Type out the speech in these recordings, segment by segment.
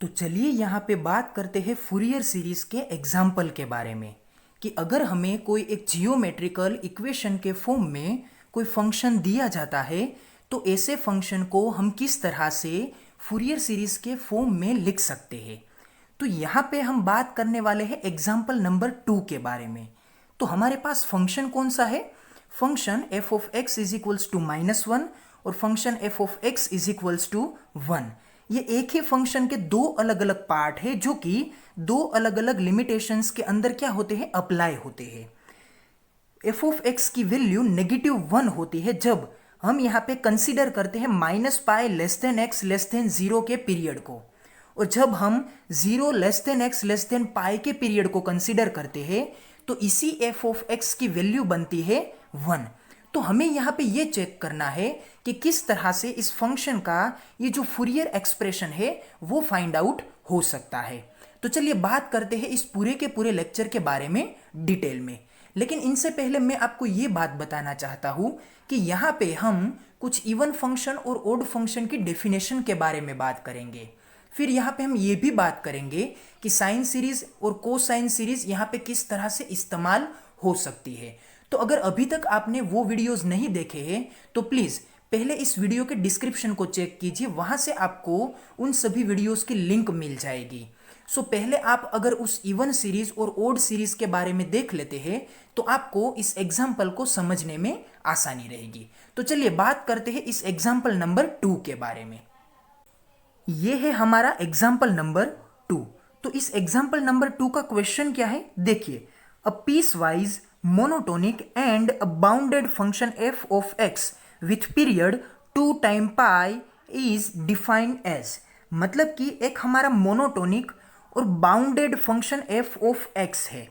तो चलिए यहाँ पे बात करते हैं फूरियर सीरीज के एग्जाम्पल के बारे में कि अगर हमें कोई एक जियोमेट्रिकल इक्वेशन के फॉर्म में कोई फंक्शन दिया जाता है तो ऐसे फंक्शन को हम किस तरह से फूरियर सीरीज के फॉर्म में लिख सकते हैं। तो यहाँ पे हम बात करने वाले हैं एग्जाम्पल नंबर 2 के बारे में। तो हमारे पास फंक्शन कौन सा है? Function f of x is equals to -1 और function f of x is equals to 1। ये एक ही फंक्शन के दो अलग अलग पार्ट है जो कि दो अलग अलग लिमिटेशंस के अंदर क्या होते हैं, अप्लाई होते हैं। एफ ऑफ एक्स की वैल्यू -1 होती है जब हम यहाँ पे कंसीडर करते हैं -π less than x less than 0 के पीरियड को, और जब हम 0 less than x less than π के पीरियड को कंसीडर करते हैं तो इसी एफ ऑफ एक्स की वैल्यू बनती है 1। तो हमें यहाँ पे ये चेक करना है कि किस तरह से इस फंक्शन का ये जो फूरियर एक्सप्रेशन है वो फाइंड आउट हो सकता है। तो चलिए बात करते हैं इस पूरे के पूरे लेक्चर के बारे में डिटेल में। लेकिन इनसे पहले मैं आपको ये बात बताना चाहता हूँ कि यहाँ पे हम कुछ इवन फंक्शन और ओड फंक्शन की डेफिनेशन के बारे में बात करेंगे। फिर यहाँ पे हम ये भी बात करेंगे कि साइन सीरीज और कोसाइन सीरीज यहाँ पे किस तरह से इस्तेमाल हो सकती है। तो अगर अभी तक आपने वो वीडियोस नहीं देखे हैं तो प्लीज़ पहले इस वीडियो के डिस्क्रिप्शन को चेक कीजिए, वहाँ से आपको उन सभी वीडियोस की लिंक मिल जाएगी। सो पहले आप अगर उस इवन सीरीज और ओड सीरीज के बारे में देख लेते हैं तो आपको इस एग्जाम्पल को समझने में आसानी रहेगी। तो चलिए बात करते हैं इस एग्जाम्पल नंबर 2 के बारे में। ये है हमारा एग्जाम्पल नंबर 2। तो इस एग्जाम्पल नंबर 2 का क्वेश्चन क्या है, देखिए। A piecewise monotonic and a bounded function f of x with period 2 time pi is defined as, मतलब कि एक हमारा मोनोटोनिक और bounded function f of x है।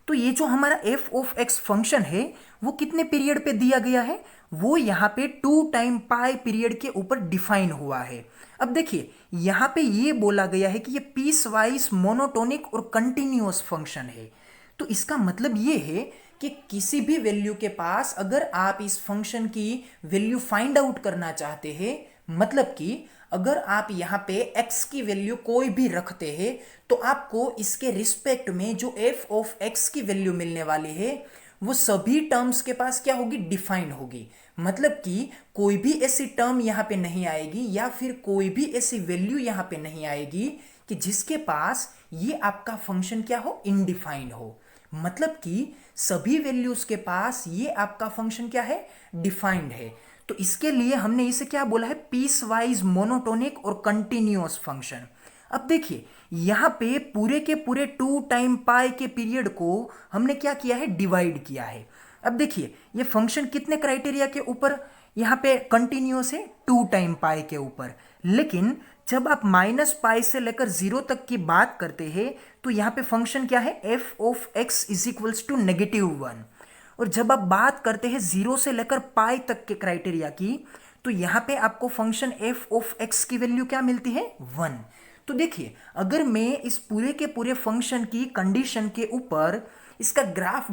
तो ये जो हमारा f of x फंक्शन है वो कितने पीरियड पे दिया गया है, वो यहाँ पे 2 टाइम पाई पीरियड के ऊपर डिफाइन हुआ है। अब देखिए यहाँ पे ये बोला गया है कि ये पीस वाइज मोनोटोनिक और कंटिन्यूअस फंक्शन है। तो इसका मतलब ये है कि किसी भी वैल्यू के पास अगर आप इस फंक्शन की वैल्यू फाइंड आउट करना चाहते हैं, मतलब कि अगर आप यहाँ पे x की वैल्यू कोई भी रखते हैं तो आपको इसके रिस्पेक्ट में जो f ऑफ x की वैल्यू मिलने वाली है वो सभी टर्म्स के पास क्या होगी, डिफाइंड होगी। मतलब कि कोई भी ऐसी टर्म यहाँ पे नहीं आएगी या फिर कोई भी ऐसी वैल्यू यहाँ पे नहीं आएगी कि जिसके पास ये आपका फंक्शन क्या हो, इनडिफाइंड हो। मतलब कि सभी वैल्यूज के पास ये आपका फंक्शन क्या है, डिफाइंड है। तो इसके लिए हमने इसे क्या बोला है, पीस वाइज मोनोटोनिक और कंटिन्यूअस फंक्शन। अब देखिए यहाँ पे पूरे के पूरे 2 टाइम पाई के पीरियड को हमने क्या किया है, डिवाइड किया है। अब देखिए ये फंक्शन कितने क्राइटेरिया के ऊपर यहाँ पे कंटिन्यूअस है, 2 टाइम पाई के ऊपर। लेकिन जब आप -π से लेकर 0 तक की बात करते हैं तो यहाँ पे फंक्शन क्या है, f of x is equals to -1। और जब आप बात करते हैं 0 से लेकर π तक के क्राइटेरिया की तो यहाँ पे आपको फंक्शन f ऑफ x की वैल्यू क्या मिलती है, 1। तो देखिए अगर मैं इस पूरे के पूरे फंक्शन की कंडीशन के ऊपर इसका ग्राफ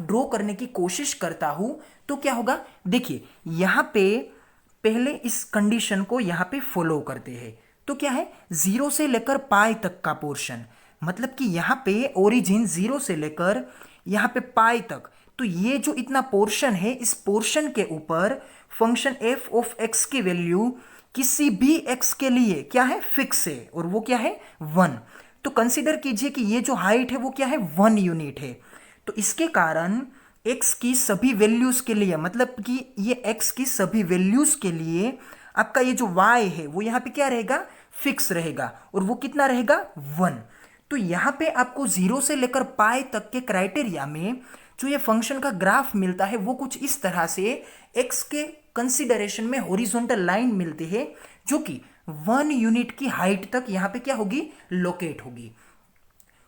ड्रॉ करने की कोशिश करता हूं तो क्या होगा, देखिए यहाँ पे पहले इस कंडीशन को यहाँ पे फॉलो करते हैं। तो क्या है, 0 से लेकर π तक का पोर्शन, मतलब कि यहाँ पे ओरिजिन 0 से लेकर यहाँ पे π तक, तो ये जो इतना पोर्शन है इस पोर्शन के ऊपर फंक्शन f ऑफ x की वैल्यू किसी भी x के लिए क्या है, फिक्स है, और वो क्या है, 1। तो कंसिडर कीजिए कि ये जो हाइट है वो क्या है, 1 यूनिट है। तो इसके कारण x की सभी वैल्यूज के लिए, मतलब कि ये x की सभी वैल्यूज के लिए आपका ये जो y है वो यहाँ पे क्या रहेगा, फिक्स रहेगा, और वो कितना रहेगा, 1। तो यहाँ पे आपको 0 से लेकर π तक के क्राइटेरिया में जो ये फंक्शन का ग्राफ मिलता है वो कुछ इस तरह से x के कंसिडरेशन में हॉरिजॉन्टल लाइन मिलती है जो कि 1 यूनिट की हाइट तक यहाँ पे क्या होगी, लोकेट होगी।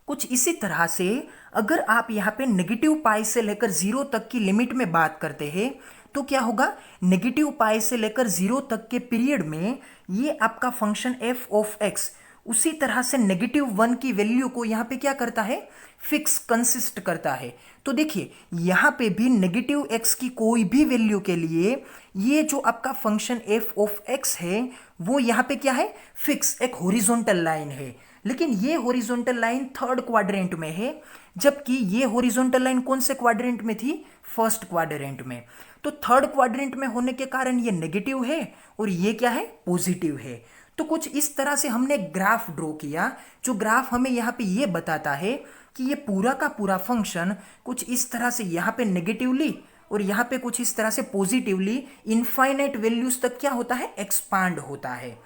कुछ इसी तरह से अगर आप यहाँ पे -π से लेकर 0 तक की लिमिट में बात करते हैं तो क्या होगा, -π से लेकर 0 तक के पीरियड में ये आपका फंक्शन f ऑफ x उसी तरह से -1 की वैल्यू को यहाँ पे क्या करता है, फिक्स कंसिस्ट करता है। तो देखिए यहाँ पे भी -x की कोई भी वैल्यू के लिए ये जो आपका फंक्शन f(x) है वो यहाँ पे क्या है, फिक्स, एक हॉरिजॉन्टल लाइन है। लेकिन ये हॉरिजॉन्टल लाइन थर्ड क्वाड्रेंट में है, जबकि ये हॉरिजॉन्टल लाइन कौन से क्वाड्रेंट में थी, फर्स्ट क्वाड्रेंट में। तो थर्ड क्वाड्रेंट में होने के कारण ये नेगेटिव है और ये क्या है, पॉजिटिव है। तो कुछ इस तरह से हमने ग्राफ ड्रॉ किया, जो ग्राफ हमें यहाँ पे ये बताता है कि ये पूरा का पूरा फंक्शन कुछ इस तरह से यहाँ पे नेगेटिवली और यहाँ पे कुछ इस तरह से पॉजिटिवली इनफाइनाइट वैल्यूज तक क्या होता है, एक्सपांड होता है।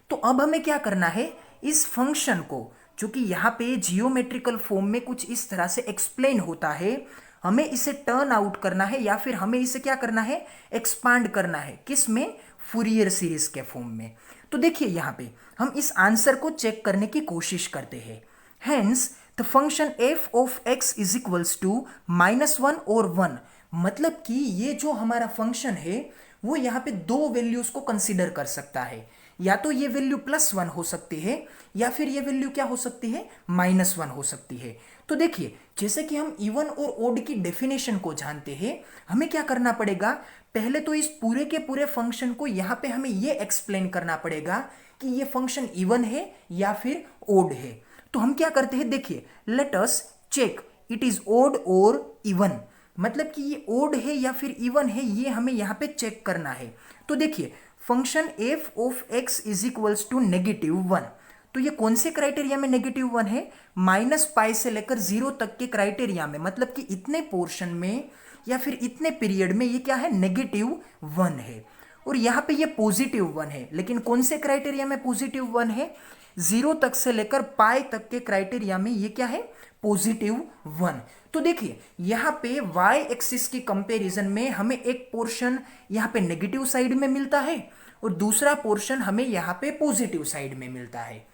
तो अब हमें क्या करना है, इस फंक्शन को जो कि यहाँ पे जियोमेट्रिकल फॉर्म में कुछ इस तरह से एक्सप्लेन होता है, हमें इसे टर्न आउट करना है या फिर हमें इसे क्या करना है, एक्सपांड करना है। किस में, फूरियर सीरीज के फॉर्म में। तो देखिए यहाँ पे हम इस आंसर को चेक करने की कोशिश करते हैं। Hence the function f(x) is equals to -1 और 1। मतलब कि ये जो हमारा फंक्शन है वो यहाँ पे दो वैल्यूज को कंसीडर कर सकता है, या तो ये वैल्यू +1 हो सकती है या फिर ये वैल्यू क्या हो सकती है, -1 हो सकती है। तो देखिए जैसे कि हम इवन और ओड की डेफिनेशन को जानते हैं, हमें क्या करना पड़ेगा, पहले तो इस पूरे के पूरे फंक्शन को यहाँ पे हमें ये एक्सप्लेन करना पड़ेगा कि ये फंक्शन इवन है या फिर ओड है। तो हम क्या करते हैं, देखिए let us check it is odd और इवन। मतलब कि ये ओड है या फिर इवन है, ये हमें यहाँ पे चेक करना है। तो देखिए function f(x) is equals to -1। तो ये कौन से क्राइटेरिया में -1 है, -π से लेकर 0 तक के क्राइटेरिया में, मतलब कि इतने पोर्शन में या फिर इतने पीरियड में ये क्या है, -1 है। और यहाँ पे ये +1 है, लेकिन कौन से क्राइटेरिया में +1 है, 0 तक से लेकर π तक के क्राइटेरिया में ये क्या है, +1। तो देखिए यहाँ पे y एक्सिस की कंपैरिजन में हमें एक पोर्शन यहाँ पे नेगेटिव साइड में मिलता है और दूसरा पोर्शन हमें यहाँ पे पॉजिटिव साइड में मिलता है।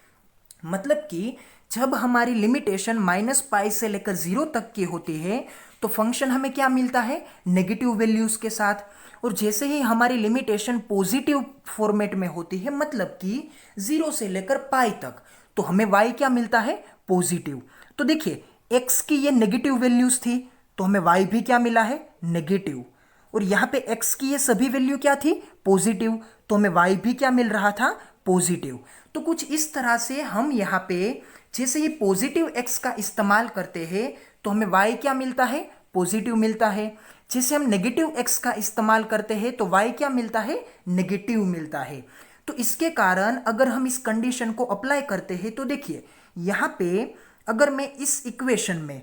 मतलब कि जब हमारी लिमिटेशन -π से लेकर 0 तक की होती है तो फंक्शन हमें क्या मिलता है, नेगेटिव वैल्यूज के साथ। और जैसे ही हमारी लिमिटेशन पॉजिटिव फॉर्मेट में होती है, मतलब कि 0 से लेकर π तक, तो हमें y क्या मिलता है, पॉजिटिव। तो देखिए x की ये नेगेटिव वैल्यूज थी तो हमें y भी क्या मिला है, नेगेटिव। और यहाँ पे x की ये सभी वैल्यू क्या थी, पॉजिटिव, तो हमें y भी क्या मिल रहा था, पॉजिटिव। तो कुछ इस तरह से हम यहाँ पे जैसे ये पॉजिटिव x का इस्तेमाल करते हैं तो हमें y क्या मिलता है, पॉजिटिव मिलता है। जैसे हम नेगेटिव x का इस्तेमाल करते हैं तो y क्या मिलता है, नेगेटिव मिलता है। तो इसके कारण अगर हम इस कंडीशन को अप्लाई करते हैं तो देखिए यहाँ पे अगर मैं इस इक्वेशन में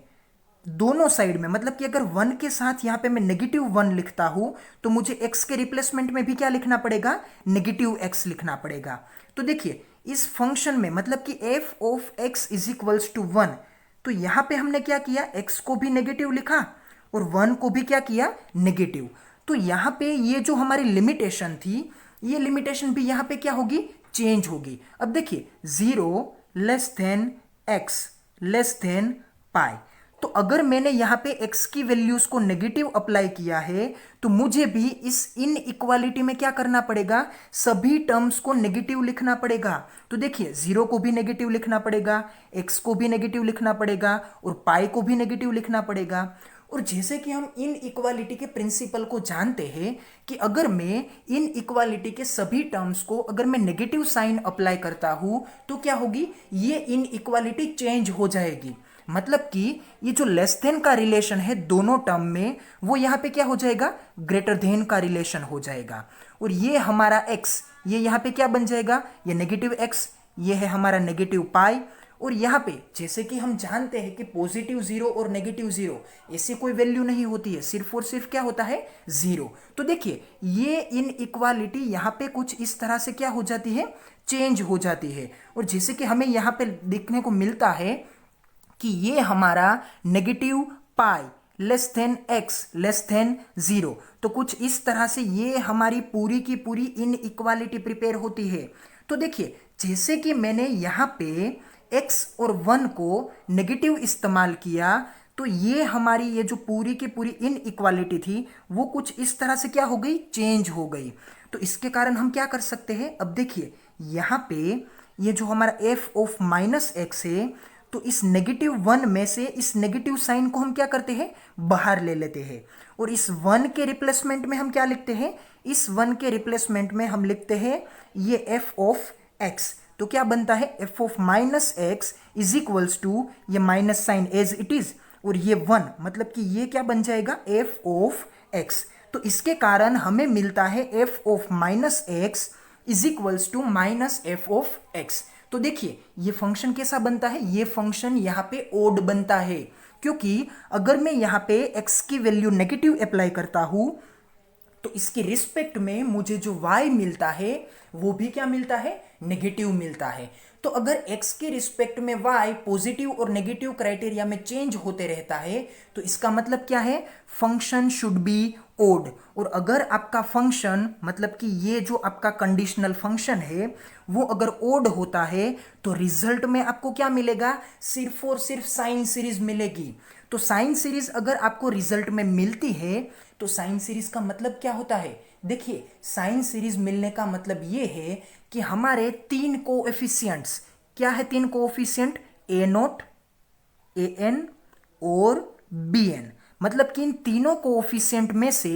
दोनों साइड में, मतलब कि अगर 1 के साथ यहाँ पे मैं -1 लिखता हूं तो मुझे x के रिप्लेसमेंट में भी क्या लिखना पड़ेगा, -x लिखना पड़ेगा। तो देखिए इस फंक्शन में मतलब कि f(x) इज इक्वल्स टू 1, तो यहाँ पे हमने क्या किया, x को भी नेगेटिव लिखा और 1 को भी क्या किया, नेगेटिव। तो यहाँ पे ये जो हमारी लिमिटेशन थी, ये लिमिटेशन भी यहाँ पे क्या होगी, चेंज होगी। अब देखिए 0 < x π, तो अगर मैंने यहाँ पे x की वैल्यूज को नेगेटिव अप्लाई किया है तो मुझे भी इस इन इक्वालिटी में क्या करना पड़ेगा, सभी टर्म्स को नेगेटिव लिखना पड़ेगा। तो देखिए 0 को भी नेगेटिव लिखना पड़ेगा, x को भी नेगेटिव लिखना पड़ेगा और पाई को भी नेगेटिव लिखना पड़ेगा। और जैसे कि हम इन इक्वालिटी के प्रिंसिपल को जानते हैं कि अगर मैं इन इक्वालिटी के सभी टर्म्स को अगर मैं नेगेटिव साइन अप्लाई करता हूं तो क्या होगी, ये इन इक्वालिटी चेंज हो जाएगी। मतलब कि ये जो लेस देन का रिलेशन है दोनों टर्म में, वो यहाँ पे क्या हो जाएगा, ग्रेटर देन का रिलेशन हो जाएगा। और ये हमारा x, ये यहाँ पे क्या बन जाएगा, ये -x, ये है हमारा -π। और यहाँ पे जैसे कि हम जानते हैं कि +0 और -0 ऐसी कोई वैल्यू नहीं होती है, सिर्फ और सिर्फ क्या होता है, 0। तो देखिए ये इन इक्वालिटी यहाँ पे कुछ इस तरह से क्या हो जाती है, चेंज हो जाती है। और जैसे कि हमें यहाँ पे देखने को मिलता है कि ये हमारा -π x <0, तो कुछ इस तरह से ये हमारी पूरी की पूरी इन इक्वालिटी प्रिपेयर होती है। तो देखिए जैसे कि मैंने यहाँ पे x और 1 को नेगेटिव इस्तेमाल किया तो ये हमारी ये जो पूरी की पूरी इन इक्वालिटी थी वो कुछ इस तरह से क्या हो गई, चेंज हो गई। तो इसके कारण हम क्या कर सकते हैं, अब देखिए यहाँ पे ये जो हमारा एफ ऑफ माइनस एक्स है, तो इस -1 में से इस नेगेटिव साइन को हम क्या करते हैं, बाहर ले लेते हैं, और इस 1 के रिप्लेसमेंट में हम क्या लिखते हैं, इस 1 के रिप्लेसमेंट में हम लिखते हैं ये एफ ऑफ एक्स। तो क्या बनता है, f of minus x is equals to ये minus sine as it is, और ये 1, मतलब कि ये क्या बन जाएगा, एफ ऑफ एक्स। तो इसके कारण हमें मिलता है f of minus x is equals to minus f of x. तो देखिए ये फंक्शन कैसा बनता है, ये फंक्शन यहाँ पे ओड बनता है, क्योंकि अगर मैं यहाँ पे x की वैल्यू नेगेटिव अप्लाई करता हूं तो इसके रिस्पेक्ट में मुझे जो y मिलता है वो भी क्या मिलता है, नेगेटिव मिलता है। तो अगर x के रिस्पेक्ट में y पॉजिटिव और नेगेटिव क्राइटेरिया में चेंज होते रहता है तो इसका मतलब क्या है, फंक्शन शुड बी ओड। और अगर आपका फंक्शन, मतलब कि ये जो आपका कंडीशनल फंक्शन है वो अगर ओड होता है तो रिजल्ट में आपको क्या मिलेगा, सिर्फ और सिर्फ साइन सीरीज मिलेगी। तो साइन सीरीज अगर आपको रिजल्ट में मिलती है तो साइन सीरीज का मतलब क्या होता है, देखिए साइन सीरीज मिलने का मतलब ये है कि हमारे 3 कोएफिशिएंट्स, क्या है 3 coefficient, A note, A N और बी एन, मतलब कि इन तीनों कोएफिशिएंट में से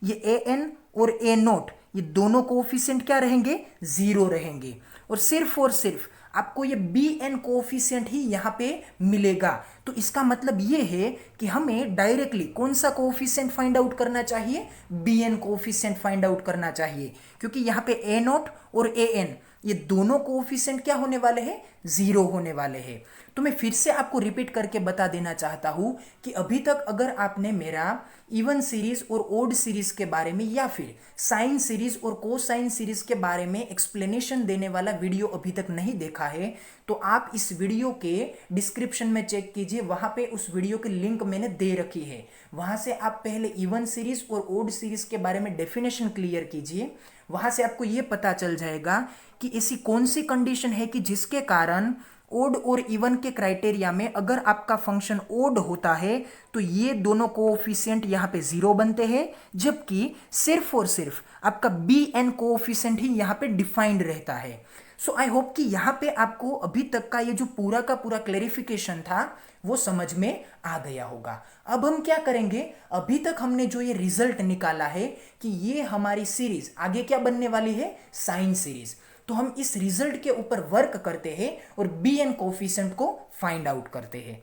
ये ए एन और ए नोट, ये दोनों कोएफिशिएंट क्या रहेंगे, 0 रहेंगे, और सिर्फ आपको ये बी एन कोएफिशिएंट ही यहाँ पे मिलेगा। तो इसका मतलब ये है कि हमें डायरेक्टली कौन सा कोएफिशिएंट फाइंड आउट करना चाहिए, b n coefficient find out करना चाहिए, क्योंकि यहाँ पे ए नॉट और ए एन ये दोनों कोएफिशिएंट क्या होने वाले हैं, 0 होने वाले हैं। तो मैं फिर से आपको रिपीट करके बता देना चाहता हूं कि अभी तक अगर आपने मेरा इवन सीरीज और ओड सीरीज के बारे में या फिर साइन सीरीज और कोसाइन सीरीज के बारे में एक्सप्लेनेशन देने वाला वीडियो अभी तक नहीं देखा है तो आप इस वीडियो के डिस्क्रिप्शन में चेक कीजिए, वहां पे उस वीडियो की लिंक मैंने दे रखी है, वहां से आप पहले इवन सीरीज और ओड सीरीज के बारे में डेफिनेशन क्लियर कीजिए। वहां से आपको यह पता चल जाएगा कि ऐसी कौन सी कंडीशन है कि जिसके कारण ओड और इवन के क्राइटेरिया में अगर आपका फंक्शन ओड होता है तो ये दोनों कोएफिशिएंट यहाँ पे 0 बनते हैं, जबकि सिर्फ और सिर्फ आपका बी एन कोएफिशिएंट ही यहाँ पे डिफाइंड रहता है। सो आई होप कि यहाँ पे आपको अभी तक का ये जो पूरा का पूरा क्लेरिफिकेशन था वो समझ में आ गया होगा। अब हम क्या करेंगे, अभी तक हमने जो ये रिजल्ट निकाला है कि ये हमारी सीरीज आगे क्या बनने वाली है, साइन सीरीज, तो हम इस रिजल्ट के ऊपर वर्क करते हैं और बी एन कोएफिशिएंट को फाइंड आउट करते हैं।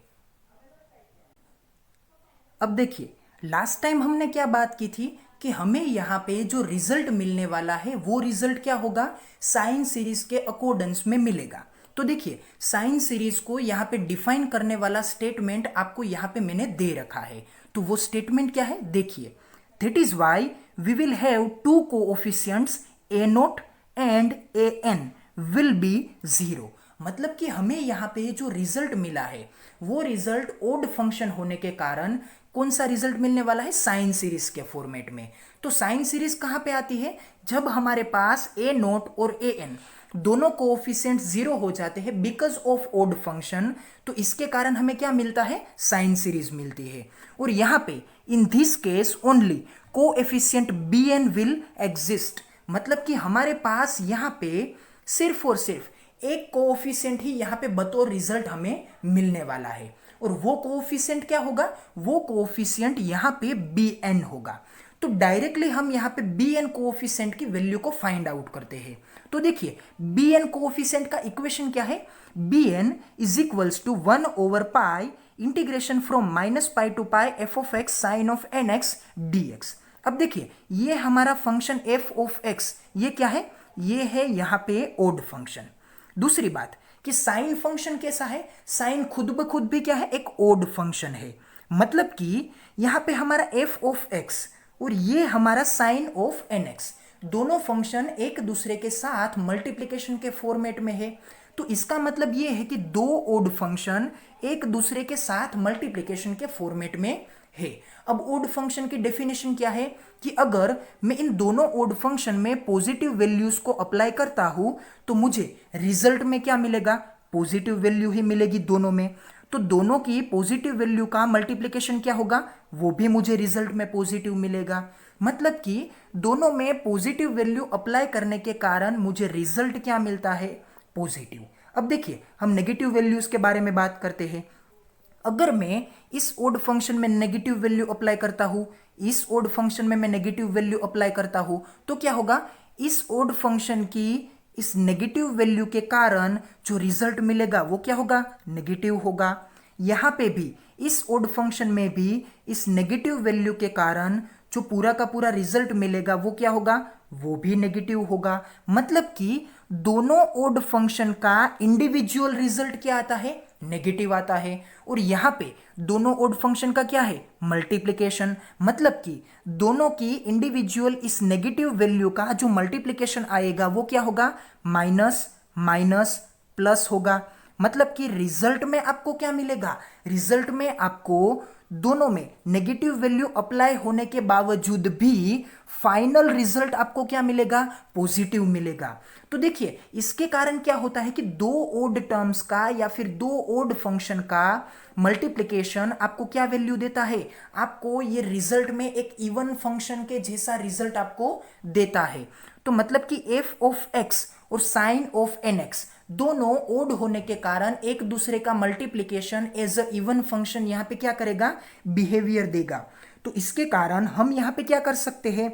अब देखिए लास्ट टाइम हमने क्या बात की थी कि हमें यहाँ पे जो रिजल्ट मिलने वाला है वो रिजल्ट क्या होगा, साइन सीरीज के अकॉर्डेंस में मिलेगा। तो देखिए साइन सीरीज को यहाँ पे डिफाइन करने वाला स्टेटमेंट आपको यहाँ पे मैंने दे रखा है, तो वो स्टेटमेंट क्या है, देखिए that is why we will have 2 coefficients a nought and a n will be 0। मतलब कि हमें यहाँ पे जो रिजल्ट मिला है वो रिजल्ट ओड फंक्शन होने के कारण कौन सा रिजल्ट मिलने वाला है, साइन सीरीज के फॉर्मेट में। तो साइन सीरीज कहाँ पे आती है, जब हमारे पास ए नोट और ए एन दोनों कोएफिशिएंट 0 हो जाते हैं बिकॉज ऑफ ओड फंक्शन, तो इसके कारण हमें क्या मिलता है, साइन सीरीज मिलती है। और यहाँ पे in this case only coefficient b n will exist, मतलब कि हमारे पास यहाँ पे सिर्फ और सिर्फ एक कोएफिशिएंट ही यहाँ पे बतौर रिजल्ट हमें मिलने वाला है, और वो कोएफिशिएंट क्या होगा, वो कोएफिशिएंट यहाँ पे बी एन होगा। तो डायरेक्टली हम यहाँ पे बी एन कोएफिशिएंट की वैल्यू को फाइंड आउट करते हैं। तो देखिए बी एन कोएफिशिएंट का इक्वेशन क्या है, b n is equals to 1/पाई इंटीग्रेशन फ्रॉम -पाई to pi f of x sine of n x d x. अब देखिए ये हमारा फंक्शन एफ ऑफ एक्स ये क्या है, ये है यहाँ पे ओड फंक्शन। दूसरी बात कि साइन फंक्शन कैसा है, साइन खुद ब खुद भी क्या है, एक ओड फंक्शन है, मतलब कि यहाँ पे हमारा एफ ऑफ एक्स और ये हमारा साइन ऑफ एन एक्स दोनों फंक्शन एक दूसरे के साथ मल्टीप्लिकेशन के फॉर्मेट में है। तो इसका मतलब ये है कि 2 ओड फंक्शन एक दूसरे के साथ मल्टीप्लिकेशन के फॉर्मेट में है। अब ओड फंक्शन की डेफिनेशन क्या है कि अगर मैं इन दोनों ओड फंक्शन में पॉजिटिव वैल्यूज को अप्लाई करता हूं तो मुझे रिजल्ट में क्या मिलेगा, पॉजिटिव वैल्यू ही मिलेगी दोनों में। तो दोनों की पॉजिटिव वैल्यू का मल्टीप्लिकेशन क्या होगा, वो भी मुझे रिजल्ट में पॉजिटिव मिलेगा। मतलब कि दोनों में पॉजिटिव वैल्यू अप्लाई करने के कारण मुझे रिजल्ट क्या मिलता है, पॉजिटिव। अब देखिए हम नेगेटिव वैल्यूज के बारे में बात करते हैं। अगर मैं इस ओड फंक्शन में नेगेटिव वैल्यू अप्लाई करता हूं, इस ओड फंक्शन में मैं नेगेटिव वैल्यू अप्लाई करता हूं, तो क्या होगा, इस ओड फंक्शन की इस नेगेटिव वैल्यू के कारण जो रिजल्ट मिलेगा वो क्या होगा, नेगेटिव होगा। यहां पे भी इस ओड फंक्शन में भी इस नेगेटिव वैल्यू के कारण जो पूरा का पूरा रिजल्ट मिलेगा वो क्या होगा, वो भी नेगेटिव होगा। मतलब कि दोनों ओड फंक्शन का इंडिविजुअल रिजल्ट क्या आता है, नेगेटिव आता है। और यहां पे दोनों ओड फंक्शन का क्या है, मल्टीप्लिकेशन। मतलब कि दोनों की इंडिविजुअल इस नेगेटिव वैल्यू का जो मल्टीप्लिकेशन आएगा वो क्या होगा, माइनस माइनस प्लस होगा। मतलब कि रिजल्ट में आपको क्या मिलेगा, रिजल्ट में आपको दोनों में नेगेटिव वैल्यू अप्लाई होने के बावजूद भी फाइनल रिजल्ट आपको क्या मिलेगा, पॉजिटिव मिलेगा। तो देखिए इसके कारण क्या होता है कि दो ओड टर्म्स का या फिर दो ओड फंक्शन का मल्टीप्लिकेशन आपको क्या वैल्यू देता है, आपको ये रिजल्ट में एक इवन फंक्शन के जैसा रिजल्ट आपको देता है। तो मतलब कि एफ ऑफ एक्स और साइन ऑफ एन एक्स दोनों ओड होने के कारण एक दूसरे का multiplication as a even function यहां पे क्या करेगा, बिहेवियर देगा। तो इसके कारण हम यहां पे क्या कर सकते हैं,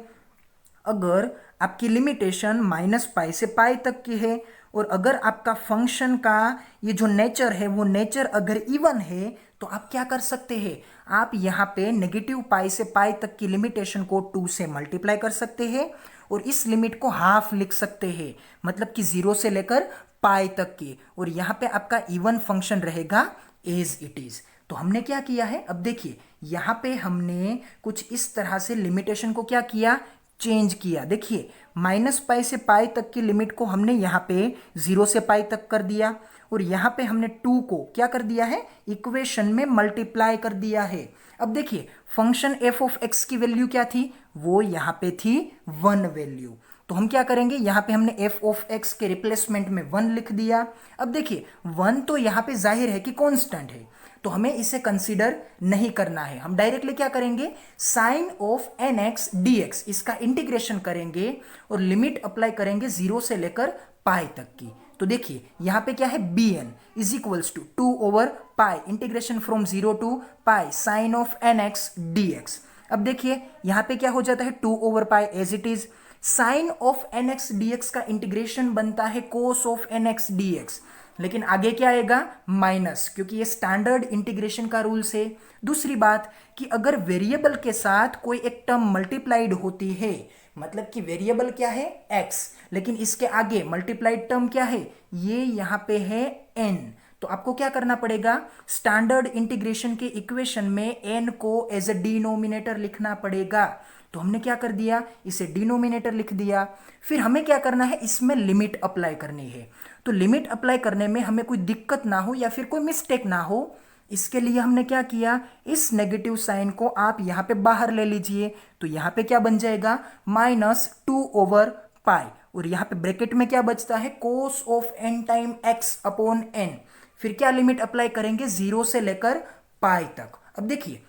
अगर आपकी लिमिटेशन माइनस पाई से पाई तक की है और अगर आपका फंक्शन का ये जो नेचर है वो नेचर अगर इवन है, तो आप क्या कर सकते हैं, आप यहाँ पे नेगेटिव पाई से पाई तक की लिमिटेशन को 2 से मल्टीप्लाई कर सकते हैं और इस लिमिट को हाफ लिख सकते हैं, मतलब कि 0 से लेकर पाई तक की। और यहाँ पे आपका इवन फंक्शन रहेगा एज इट इज। तो हमने क्या किया है, अब देखिए यहाँ पे हमने कुछ इस तरह से लिमिटेशन को क्या किया, चेंज किया। देखिए माइनस पाई से पाई तक की लिमिट को हमने यहाँ पे 0 से पाई तक कर दिया और यहाँ पे हमने 2 को क्या कर दिया है, इक्वेशन में मल्टीप्लाई कर दिया है। अब देखिए फंक्शन एफ ऑफ एक्स की वैल्यू क्या थी, वो यहाँ पे थी 1 वैल्यू। तो हम क्या करेंगे, यहाँ पे हमने एफ ऑफ एक्स के रिप्लेसमेंट में 1 लिख दिया। अब देखिए 1 तो यहाँ पे जाहिर है कि कांस्टेंट है, तो हमें इसे कंसीडर नहीं करना है। हम डायरेक्टली क्या करेंगे, sine of n x d x इसका इंटीग्रेशन करेंगे और लिमिट अप्लाई करेंगे 0 से लेकर पाई तक की। तो देखिए यहाँ पे क्या है, b n is equals to 2 over pi integration from 0 to pi sine of n x d x. अब देखिए यहाँ पे क्या हो जाता है, 2 over pi as it is. Sine of n x d x का इंटीग्रेशन बनता है cos of n x d x, लेकिन आगे क्या आएगा, माइनस, क्योंकि ये स्टैंडर्ड इंटीग्रेशन का रूल्स है। दूसरी बात कि अगर वेरिएबल के साथ कोई एक टर्म मल्टीप्लाइड होती है, मतलब कि वेरिएबल क्या है x, लेकिन इसके आगे मल्टीप्लाइड टर्म क्या है, ये यहाँ पे है n, तो आपको क्या करना पड़ेगा, स्टैंडर्ड इंटीग्रेशन के इक्वेशन में n को एज अ डिनोमिनेटर लिखना पड़ेगा। तो हमने क्या कर दिया, इसे डिनोमिनेटर लिख दिया। फिर हमें क्या करना है, इसमें लिमिट अप्लाई करनी है। तो लिमिट अप्लाई करने में हमें कोई दिक्कत ना हो या फिर कोई मिस्टेक ना हो, इसके लिए हमने क्या किया, इस नेगेटिव साइन को आप यहाँ पे बाहर ले लीजिए। तो यहाँ पे क्या बन जाएगा, -2 ओवर पाई, और यहाँ पे ब्रैकेट में क्या बचता है, cos of n time x upon n. फिर क्या लिमिट अप्लाई करेंगे, 0 से लेकर पाई तक। अब देखिए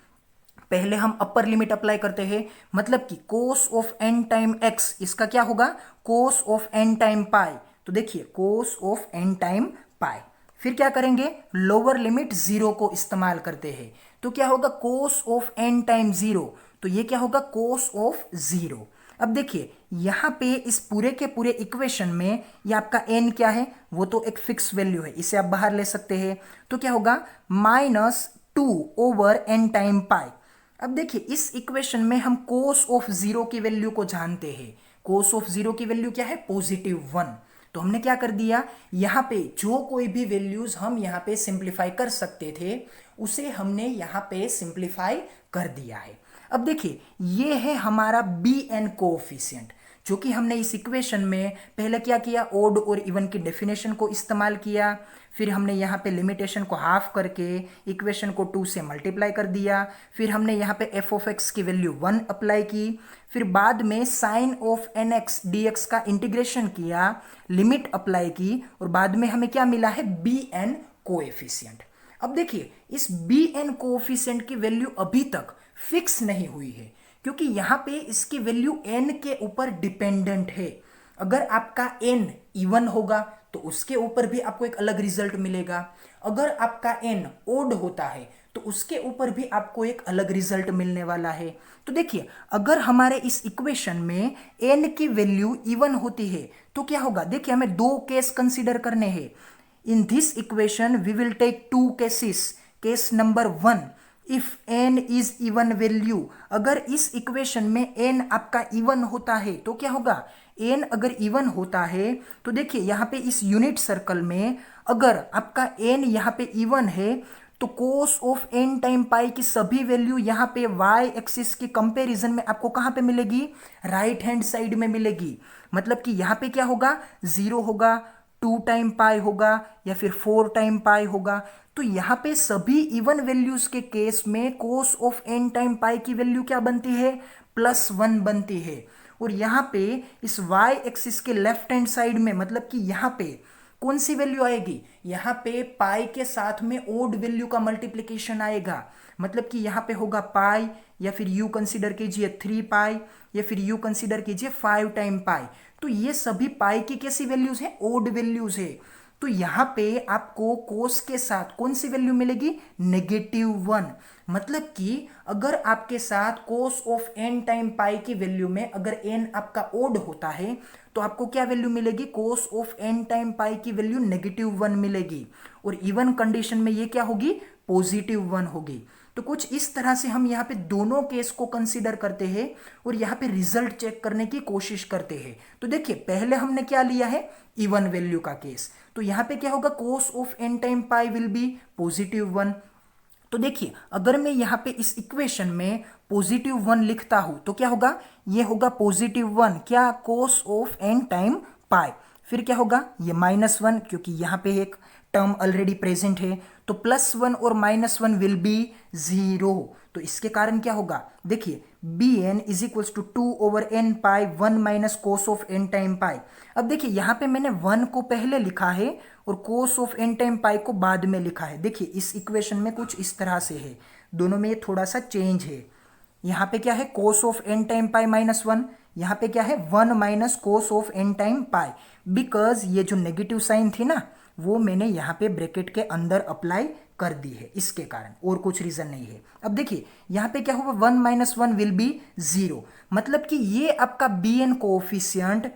पहले हम अपर लिमिट अप्लाई करते हैं, मतलब कि cos of n time x इसका क्या होगा, cos of n time pi. तो देखिए cos of n time pi. फिर क्या करेंगे, लोअर लिमिट 0 को इस्तेमाल करते हैं, तो क्या होगा, कोस ऑफ एन टाइम 0, तो ये क्या होगा, कोस ऑफ 0। अब देखिए यहां पे इस पूरे के पूरे इक्वेशन में ये आपका n क्या है, वो तो एक फिक्स वैल्यू है, इसे आप बाहर ले सकते हैं। तो क्या होगा, -2 ओवर एन टाइम पाई। अब देखिए इस इक्वेशन में हम कोस ऑफ 0 की वैल्यू को जानते हैं। कोस ऑफ 0 की वैल्यू क्या है, +1। तो हमने क्या कर दिया, यहाँ पे जो कोई भी वैल्यूज हम यहाँ पे सिंप्लीफाई कर सकते थे उसे हमने यहाँ पे सिंप्लीफाई कर दिया है। अब देखिए ये है हमारा बी एन कोएफिशिएंट, जो कि हमने इस इक्वेशन में पहले क्या किया, ओड और इवन की डेफिनेशन को इस्तेमाल किया। फिर हमने यहाँ पे लिमिटेशन को हाफ करके इक्वेशन को 2 से मल्टीप्लाई कर दिया। फिर हमने यहाँ पे एफ ऑफ एक्स की वैल्यू 1 अप्लाई की। फिर बाद में sine of n x d x का इंटीग्रेशन किया, लिमिट अप्लाई की, और बाद में हमें क्या मिला है, बी एन कोएफिशिएंट। अब देखिए इस बी एन कोएफिशिएंट की वैल्यू अभी तक फिक्स नहीं हुई है, क्योंकि यहाँ पे इसकी वैल्यू n के ऊपर डिपेंडेंट है। अगर आपका n इवन होगा तो उसके ऊपर भी आपको एक अलग रिजल्ट मिलेगा। अगर आपका n ओड होता है तो उसके ऊपर भी आपको एक अलग रिजल्ट मिलने वाला है। तो देखिए, अगर हमारे इस इक्वेशन में n की वैल्यू इवन होती है तो क्या होगा, देखिए हमें दो केस कंसीडर करने हैं। In this equation we will take two cases. Case number 1, if n is even value, अगर इस इक्वेशन में n आपका इवन होता है तो क्या होगा, n अगर इवन होता है तो देखिए यहाँ पे इस यूनिट सर्कल में अगर आपका n यहाँ पे इवन है तो कोस ऑफ n टाइम पाई की सभी वैल्यू यहाँ पे y एक्सिस के कंपैरिजन में आपको कहाँ पे मिलेगी, राइट हैंड साइड में मिलेगी। मतलब कि यहाँ पे क्या होगा, 0 होगा, 2 टाइम पाई होगा या फिर 4 टाइम पाई होगा। तो यहाँ पे सभी इवन वैल्यूज के केस में कोस ऑफ n टाइम पाई की वैल्यू क्या बनती है, +1 बनती है। और यहाँ पे इस y एक्सिस के लेफ्ट हैंड साइड में मतलब कि यहाँ पे कौन सी वैल्यू आएगी, यहाँ पे पाई के साथ में ओड वैल्यू का मल्टीप्लिकेशन आएगा। मतलब कि यहाँ पे होगा पाई या फिर यू कंसीडर कीजिए 3 पाई या फिर यू कंसीडर कीजिए 5 टाइम पाई। तो ये सभी पाई की कैसी वैल्यूज है, ओड वैल्यूज है। तो यहाँ पे आपको कोस के साथ कौन सी वैल्यू मिलेगी, -1। मतलब कि अगर आपके साथ कोस ऑफ n टाइम पाई की वैल्यू में अगर n आपका ओड होता है तो आपको क्या वैल्यू मिलेगी, कोस ऑफ n टाइम पाई की वैल्यू -1 मिलेगी। और इवन कंडीशन में ये क्या होगी, +1 होगी। तो कुछ इस तरह से हम यहाँ पे दोनों केस को कंसीडर करते हैं और यहाँ पे रिजल्ट चेक करने की कोशिश करते हैं। तो देखिए, पहले हमने क्या लिया है, इवन वैल्यू का केस। तो यहाँ पे क्या होगा, cos of n time pi will be +1। तो देखिए, अगर मैं यहाँ पे इस इक्वेशन में +1 लिखता हूं तो क्या होगा, ये होगा +1 क्या, कोस ऑफ n टाइम पाई। फिर क्या होगा, ये -1 क्योंकि यहाँ पे एक टर्म ऑलरेडी प्रेजेंट है। तो +1 और -1 विल बी 0। तो इसके कारण क्या होगा, देखिए bn is equals to 2/n pi 1 minus cos of n time pi. अब देखिए यहाँ पे मैंने 1 को पहले लिखा है और कोस ऑफ n टाइम पाई को बाद में लिखा है। देखिए इस इक्वेशन में कुछ इस तरह से है, दोनों में ये थोड़ा सा चेंज है। यहाँ पे क्या है, कोस ऑफ n टाइम पाई -1, यहाँ पे क्या है 1 minus cos of n time pi. Because ये जो नेगेटिव साइन थी ना वो मैंने यहाँ पे ब्रैकेट के अंदर अप्लाई कर दी है, इसके कारण, और कुछ रीजन नहीं है। अब देखिए यहाँ पे क्या होगा, 1 माइनस 1 विल बी 0। मतलब कि ये आपका bn कोएफिशिएंट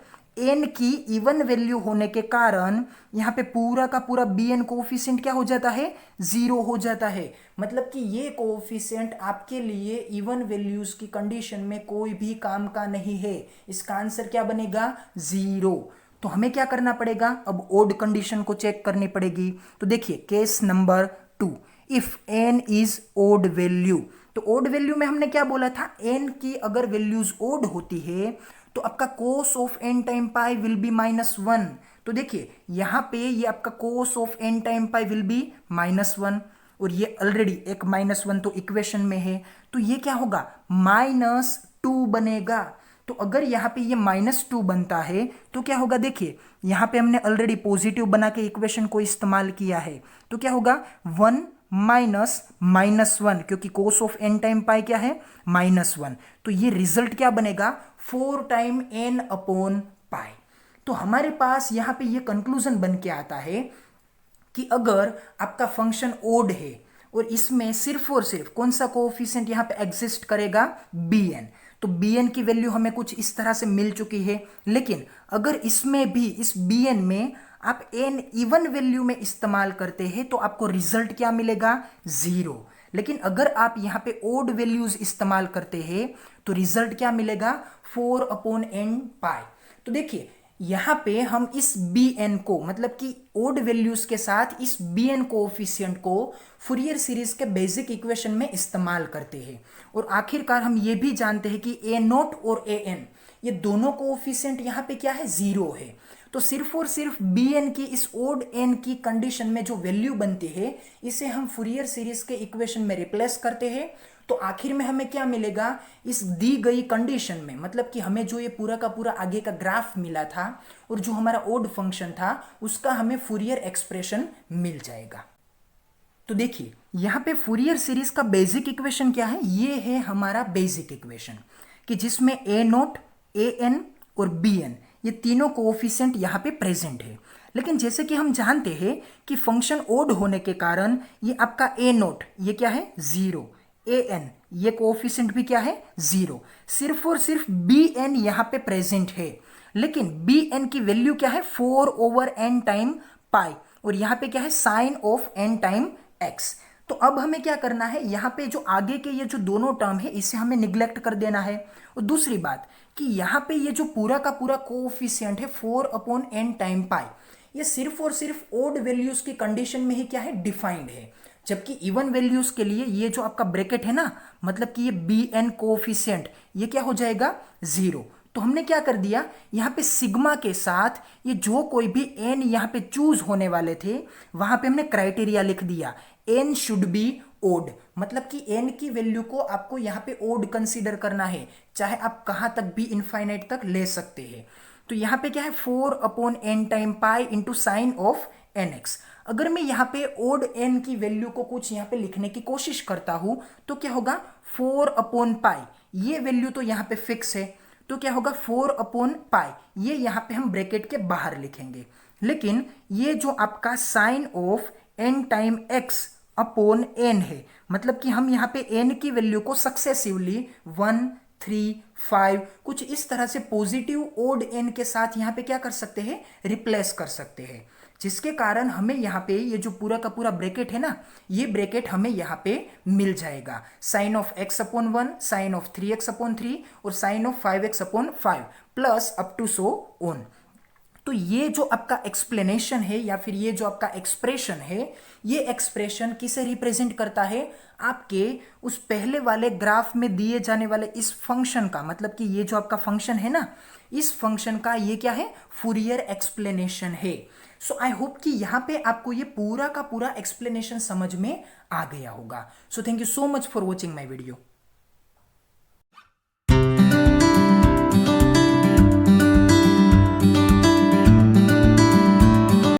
n की इवन वैल्यू होने के कारण यहाँ पे पूरा का पूरा bn कोएफिशिएंट क्या हो जाता है, 0 हो जाता है। मतलब कि ये कोएफिशिएंट आपके लिए इवन वैल्यूज की कंडीशन में कोई भी काम का नहीं है। इसका आंसर क्या बनेगा, 0। तो हमें क्या करना पड़ेगा, अब ओड कंडीशन को चेक करनी पड़ेगी। तो देखिए case number 2, if n is odd value. तो ओड वैल्यू में हमने क्या बोला था, n की अगर वैल्यूज ओड होती है तो आपका कोस of n time pi will be -1। तो देखिए यहाँ पे ये आपका कोस of n time pi will be -1 और ये ऑलरेडी एक -1 तो इक्वेशन में है। तो ये क्या होगा, -2 बनेगा। तो अगर यहाँ पे ये -2 बनता है तो क्या होगा, देखिए यहाँ पे हमने ऑलरेडी पॉजिटिव बना के इक्वेशन को इस्तेमाल किया है। तो क्या होगा, 1 माइनस -1 क्योंकि कोस ऑफ n टाइम पाई क्या है, -1। तो ये रिजल्ट क्या बनेगा, 4 टाइम n अपॉन पाई। तो हमारे पास यहाँ पे ये कंक्लूजन बन के आता है कि अगर आपका फंक्शन ओड है और इसमें सिर्फ और सिर्फ कौन सा कोएफिशिएंट यहाँ पे एग्जिस्ट करेगा, bn। तो bn की वैल्यू हमें कुछ इस तरह से मिल चुकी है। लेकिन अगर इसमें भी इस bn में आप n इवन वैल्यू में इस्तेमाल करते हैं तो आपको रिजल्ट क्या मिलेगा, 0। लेकिन अगर आप यहाँ पे ओड वैल्यूज इस्तेमाल करते हैं तो रिजल्ट क्या मिलेगा, 4/n पाई। तो देखिए यहाँ पे हम इस bn को मतलब कि ओड वैल्यूज के साथ इस bn कोएफिशिएंट को फूरियर सीरीज के बेसिक इक्वेशन में इस्तेमाल करते हैं। और आखिरकार हम ये भी जानते हैं कि a0 और an ये दोनों कोएफिशिएंट यहाँ पे क्या है, 0 है। तो सिर्फ और सिर्फ bn की इस ओड n की कंडीशन में जो वैल्यू बनती है इसे हम फूरियर सीरीज के इक्वेशन में रिप्लेस करते हैं। तो आखिर में हमें क्या मिलेगा, इस दी गई कंडीशन में मतलब कि हमें जो ये पूरा का पूरा आगे का ग्राफ मिला था और जो हमारा ओड फंक्शन था उसका हमें फूरियर एक्सप्रेशन मिल जाएगा। तो देखिए यहाँ पे फूरियर सीरीज का बेसिक इक्वेशन क्या है, ये है हमारा बेसिक इक्वेशन कि जिसमें a0, an और bn ये तीनों कोएफिशिएंट यहाँ पे प्रेजेंट है। लेकिन जैसे कि हम जानते हैं कि फंक्शन ओड होने के कारण ये आपका ए नोट ये क्या है 0, ए एन ये कोएफिशिएंट भी क्या है 0, सिर्फ और सिर्फ बी एन यहाँ पे प्रेजेंट है, लेकिन बी एन की वैल्यू क्या है 4/n टाइम पाई, और यहाँ पे क्या है sine of n time x। तो अब हमें क्या करना है, यहाँ पे जो आगे के ये जो दोनों टर्म है इसे हमें निग्लेक्ट कर देना है। और दूसरी बात कि यहाँ पे ये जो पूरा का पूरा कोएफिशिएंट है 4/n टाइम पाई, ये सिर्फ और सिर्फ ओड वैल्यूज की कंडीशन में ही क्या है डिफाइंड है, जबकि इवन वैल्यूज के लिए ये जो आपका ब्रैकेट है ना, मतलब कि ये बी एन कोएफिशिएंट ये क्या हो जाएगा 0। तो हमने क्या कर दिया, यहाँ पे सिग्मा के साथ ये जो कोई भी एन यहाँ पे चूज होने वाले थे वहां पे हमने क्राइटेरिया लिख दिया, एन शुड बी ओड, मतलब कि एन की वैल्यू को आपको यहाँ पे ओड कंसीडर करना है, चाहे आप कहां तक भी इनफाइनाइट तक ले सकते हैं। तो यहाँ पे क्या है 4/n time pi into sine of nx। अगर मैं यहाँ पे ओड n की वैल्यू को कुछ यहाँ पे लिखने की कोशिश करता हूं तो क्या होगा 4/पाई, ये वैल्यू तो यहाँ पे फिक्स है, तो क्या होगा 4/पाई, ये यहाँ पे हम ब्रैकेट के बाहर लिखेंगे। लेकिन ये जो आपका sine of n time x upon n है, मतलब कि हम यहाँ पे n की वैल्यू को सक्सेसिवली 1, 3, 5 कुछ इस तरह से पॉजिटिव ओड n के साथ यहाँ पे क्या कर सकते हैं, रिप्लेस कर सकते हैं, जिसके कारण हमें यहाँ पे ये जो पूरा का पूरा ब्रैकेट है ना, ये ब्रैकेट हमें यहाँ पे मिल जाएगा, sign of x/1, sign of 3x/3 और sine of 5x/5 plus up to so on. तो ये जो आपका एक्सप्लेनेशन है या फिर ये जो आपका एक्सप्रेशन है, ये एक्सप्रेशन किसे रिप्रेजेंट करता है, आपके उस पहले वाले ग्राफ में दिए जाने वाले इस फंक्शन का, मतलब कि ये जो आपका फंक्शन है ना, इस फंक्शन का ये क्या है, फूरियर एक्सप्लेनेशन है। सो आई होप कि यहाँ पे आपको ये पूरा का पूरा एक्सप्लेनेशन समझ में आ गया होगा। So thank you so much for watching my video.